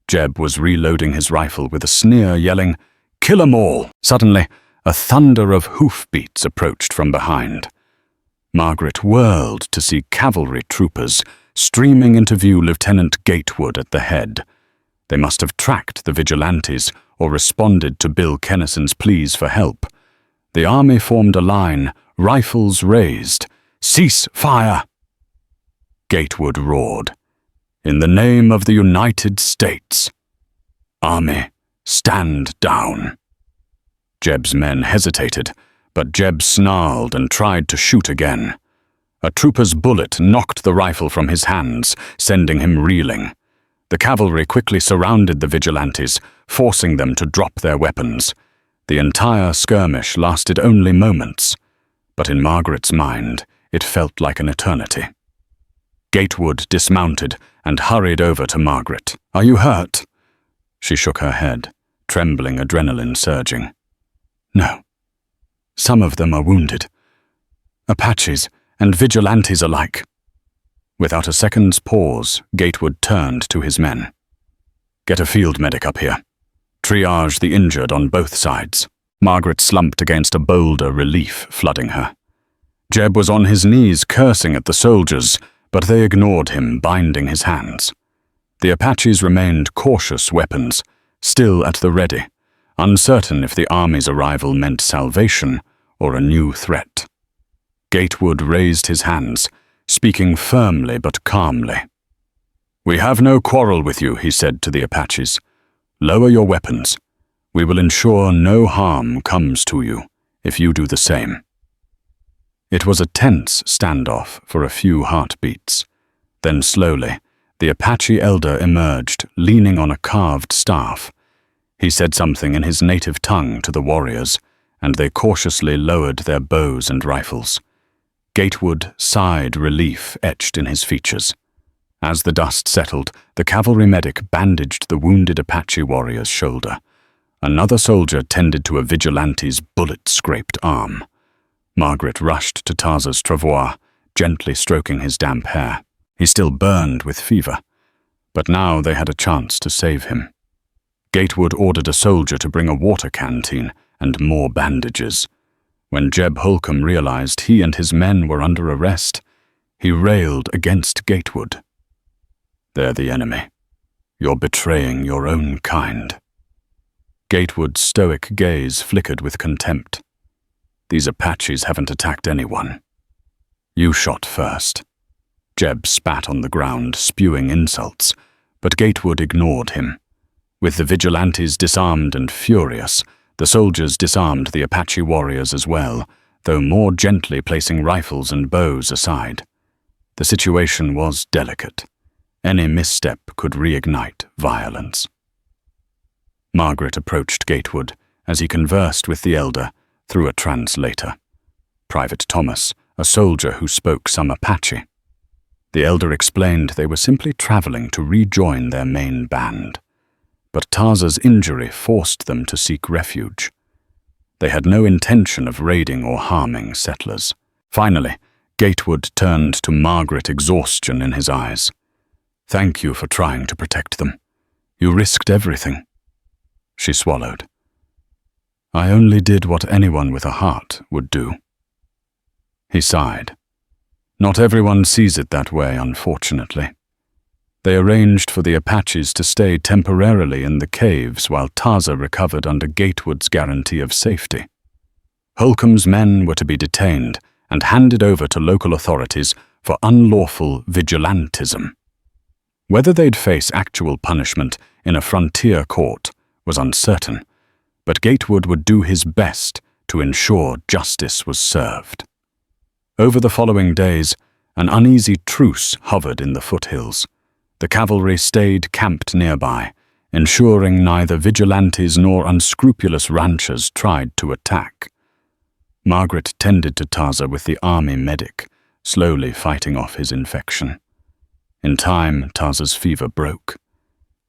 Jeb was reloading his rifle with a sneer, yelling, "Kill 'em all!" Suddenly, a thunder of hoofbeats approached from behind. Margaret whirled to see cavalry troopers streaming into view, Lieutenant Gatewood at the head. They must have tracked the Vigilantes or responded to Bill Kennison's pleas for help. The army formed a line, rifles raised. "Cease fire!" Gatewood roared. "In the name of the United States. Army, stand down." Jeb's men hesitated, but Jeb snarled and tried to shoot again. A trooper's bullet knocked the rifle from his hands, sending him reeling. The cavalry quickly surrounded the Vigilantes, forcing them to drop their weapons. The entire skirmish lasted only moments, but in Margaret's mind, it felt like an eternity. Gatewood dismounted and hurried over to Margaret. "Are you hurt?" She shook her head, trembling, adrenaline surging. "No. Some of them are wounded. Apaches and Vigilantes alike." Without a second's pause, Gatewood turned to his men. "Get a field medic up here. Triage the injured on both sides." Margaret slumped against a boulder, relief flooding her. Jeb was on his knees cursing at the soldiers, but they ignored him, binding his hands. The Apaches remained cautious weapons, still at the ready, uncertain if the army's arrival meant salvation or a new threat. Gatewood raised his hands, speaking firmly but calmly. "We have no quarrel with you," he said to the Apaches. "Lower your weapons. We will ensure no harm comes to you if you do the same." It was a tense standoff for a few heartbeats. Then slowly, the Apache elder emerged, leaning on a carved staff. He said something in his native tongue to the warriors, and they cautiously lowered their bows and rifles. Gatewood sighed, relief etched in his features. As the dust settled, the cavalry medic bandaged the wounded Apache warrior's shoulder. Another soldier tended to a Vigilante's bullet-scraped arm. Margaret rushed to Tarza's travois, gently stroking his damp hair. He still burned with fever, but now they had a chance to save him. Gatewood ordered a soldier to bring a water canteen and more bandages. When Jeb Holcomb realized he and his men were under arrest, he railed against Gatewood. "They're the enemy. You're betraying your own kind." Gatewood's stoic gaze flickered with contempt. "These Apaches haven't attacked anyone. You shot first." Jeb spat on the ground, spewing insults, but Gatewood ignored him. With the Vigilantes disarmed and furious, the soldiers disarmed the Apache warriors as well, though more gently placing rifles and bows aside. The situation was delicate. Any misstep could reignite violence. Margaret approached Gatewood as he conversed with the elder through a translator. Private Thomas, a soldier who spoke some Apache. The elder explained they were simply traveling to rejoin their main band, but Tarza's injury forced them to seek refuge. They had no intention of raiding or harming settlers. Finally, Gatewood turned to Margaret, exhaustion in his eyes. "Thank you for trying to protect them. You risked everything." She swallowed. "I only did what anyone with a heart would do." He sighed. "Not everyone sees it that way, unfortunately." They arranged for the Apaches to stay temporarily in the caves while Tarza recovered under Gatewood's guarantee of safety. Holcomb's men were to be detained and handed over to local authorities for unlawful vigilantism. Whether they'd face actual punishment in a frontier court was uncertain, but Gatewood would do his best to ensure justice was served. Over the following days, an uneasy truce hovered in the foothills. The cavalry stayed camped nearby, ensuring neither vigilantes nor unscrupulous ranchers tried to attack. Margaret tended to Tarza with the army medic, slowly fighting off his infection. In time, Tarza's fever broke.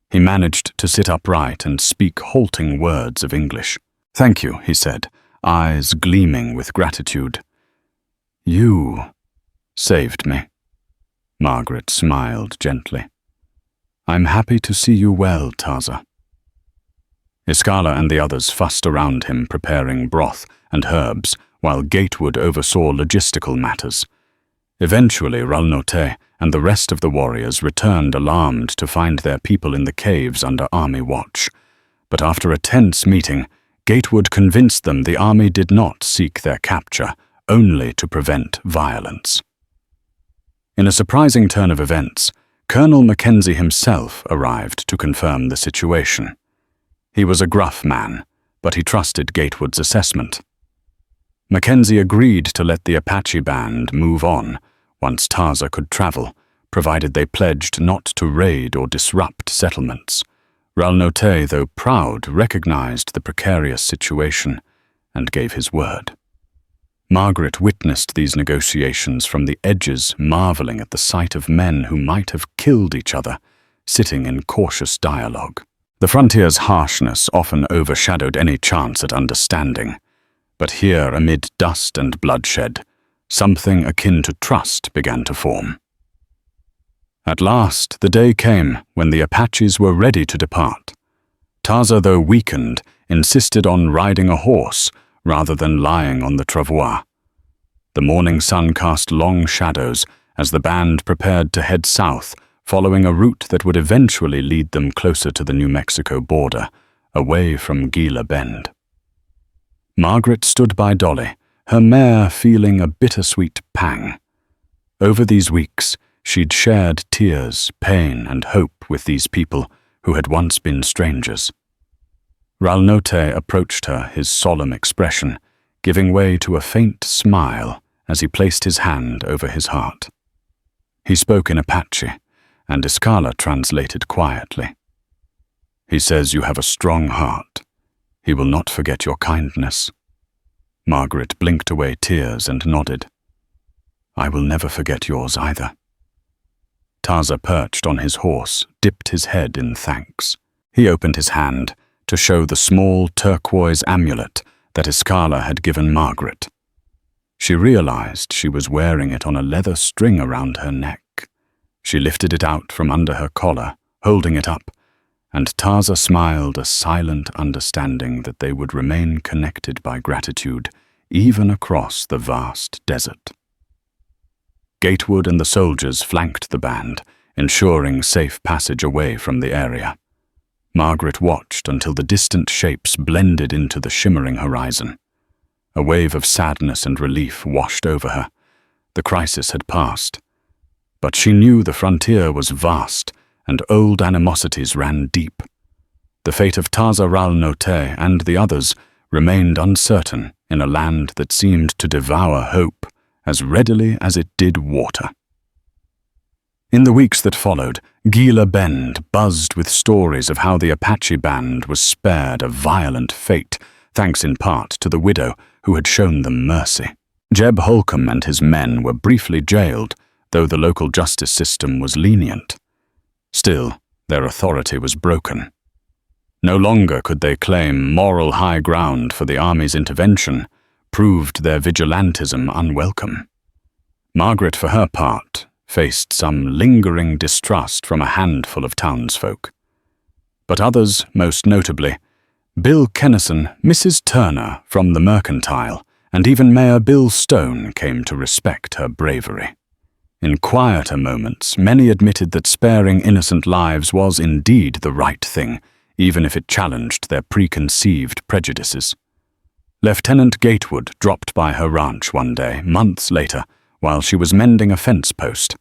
He managed to sit upright and speak halting words of English. "Thank you," he said, eyes gleaming with gratitude. "You saved me." Margaret smiled gently. "I'm happy to see you well, Tarza." Iskala and the others fussed around him, preparing broth and herbs, while Gatewood oversaw logistical matters. Eventually, Ralnote and the rest of the warriors returned alarmed to find their people in the caves under army watch. But after a tense meeting, Gatewood convinced them the army did not seek their capture, only to prevent violence. In a surprising turn of events, Colonel Mackenzie himself arrived to confirm the situation. He was a gruff man, but he trusted Gatewood's assessment. Mackenzie agreed to let the Apache band move on once Tarza could travel, provided they pledged not to raid or disrupt settlements. Ralnote, though proud, recognized the precarious situation and gave his word. Margaret witnessed these negotiations from the edges, marveling at the sight of men who might have killed each other, sitting in cautious dialogue. The frontier's harshness often overshadowed any chance at understanding, but here, amid dust and bloodshed, something akin to trust began to form. At last, the day came when the Apaches were ready to depart. Taza, though weakened, insisted on riding a horse rather than lying on the travois. The morning sun cast long shadows as the band prepared to head south, following a route that would eventually lead them closer to the New Mexico border, away from Gila Bend. Margaret stood by Dolly, her mare feeling a bittersweet pang. Over these weeks, she'd shared tears, pain, and hope with these people who had once been strangers. Ralnote approached her, his solemn expression giving way to a faint smile as he placed his hand over his heart. He spoke in Apache, and Escala translated quietly. "He says you have a strong heart. He will not forget your kindness." Margaret blinked away tears and nodded. "I will never forget yours either." Taza perched on his horse, dipped his head in thanks. He opened his hand to show the small turquoise amulet that Escala had given Margaret. She realized she was wearing it on a leather string around her neck. She lifted it out from under her collar, holding it up, and Taza smiled a silent understanding that they would remain connected by gratitude, even across the vast desert. Gatewood and the soldiers flanked the band, ensuring safe passage away from the area. Margaret watched until the distant shapes blended into the shimmering horizon. A wave of sadness and relief washed over her. The crisis had passed. But she knew the frontier was vast, and old animosities ran deep. The fate of Taza Ralnote and the others remained uncertain in a land that seemed to devour hope as readily as it did water. In the weeks that followed, Gila Bend buzzed with stories of how the Apache band was spared a violent fate, thanks in part to the widow who had shown them mercy. Jeb Holcomb and his men were briefly jailed, though the local justice system was lenient. Still, their authority was broken. No longer could they claim moral high ground for the army's intervention, proved their vigilantism unwelcome. Margaret, for her part, faced some lingering distrust from a handful of townsfolk. But others, most notably, Bill Kennison, Mrs. Turner from the Mercantile, and even Mayor Bill Stone came to respect her bravery. In quieter moments, many admitted that sparing innocent lives was indeed the right thing, even if it challenged their preconceived prejudices. Lieutenant Gatewood dropped by her ranch one day, months later, while she was mending a fence post.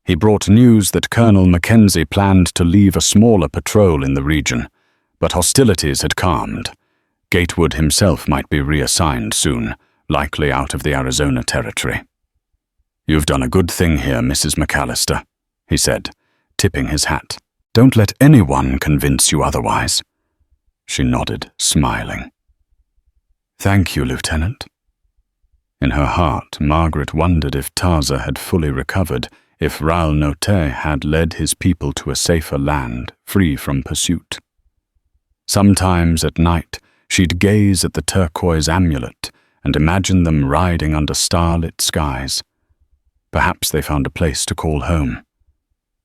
He brought news that Colonel Mackenzie planned to leave a smaller patrol in the region, but hostilities had calmed. Gatewood himself might be reassigned soon, likely out of the Arizona territory. "You've done a good thing here, Mrs. McAllister," he said, tipping his hat. "Don't let anyone convince you otherwise." She nodded, smiling. "Thank you, Lieutenant." In her heart, Margaret wondered if Taza had fully recovered, if Ralnote had led his people to a safer land, free from pursuit. Sometimes at night, she'd gaze at the turquoise amulet and imagine them riding under starlit skies. Perhaps they found a place to call home.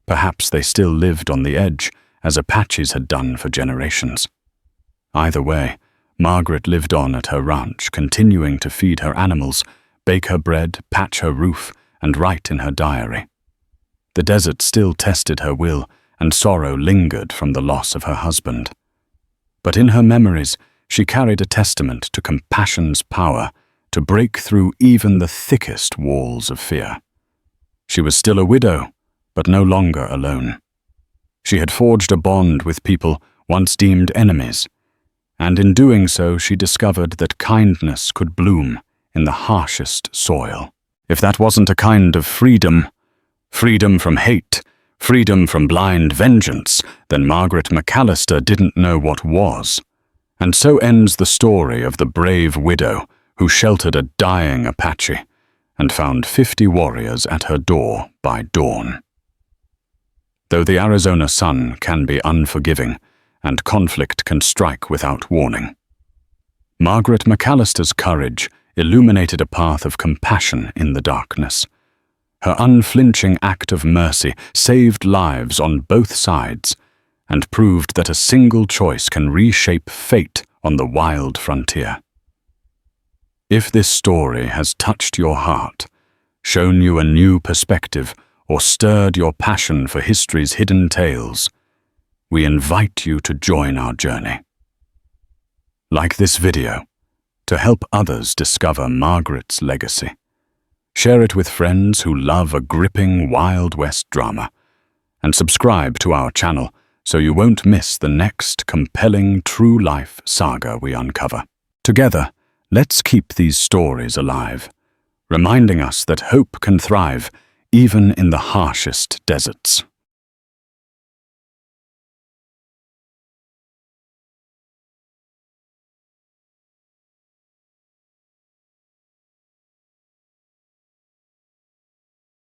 Perhaps they still lived on the edge, as Apaches had done for generations. Either way, Margaret lived on at her ranch, continuing to feed her animals, bake her bread, patch her roof, and write in her diary. The desert still tested her will, and sorrow lingered from the loss of her husband. But in her memories, she carried a testament to compassion's power to break through even the thickest walls of fear. She was still a widow, but no longer alone. She had forged a bond with people once deemed enemies, and in doing so she discovered that kindness could bloom in the harshest soil. If that wasn't a kind of freedom from hate, freedom from blind vengeance, then Margaret McAllister didn't know what was. And so ends the story of the brave widow who sheltered a dying Apache and found 50 warriors at her door by dawn. Though the Arizona sun can be unforgiving and conflict can strike without warning, Margaret McAllister's courage illuminated a path of compassion in the darkness. Her unflinching act of mercy saved lives on both sides and proved that a single choice can reshape fate on the wild frontier. If this story has touched your heart, shown you a new perspective, or stirred your passion for history's hidden tales, we invite you to join our journey. Like this video, to help others discover Margaret's legacy. Share it with friends who love a gripping Wild West drama, and subscribe to our channel so you won't miss the next compelling true-life saga we uncover. Together, let's keep these stories alive, reminding us that hope can thrive even in the harshest deserts.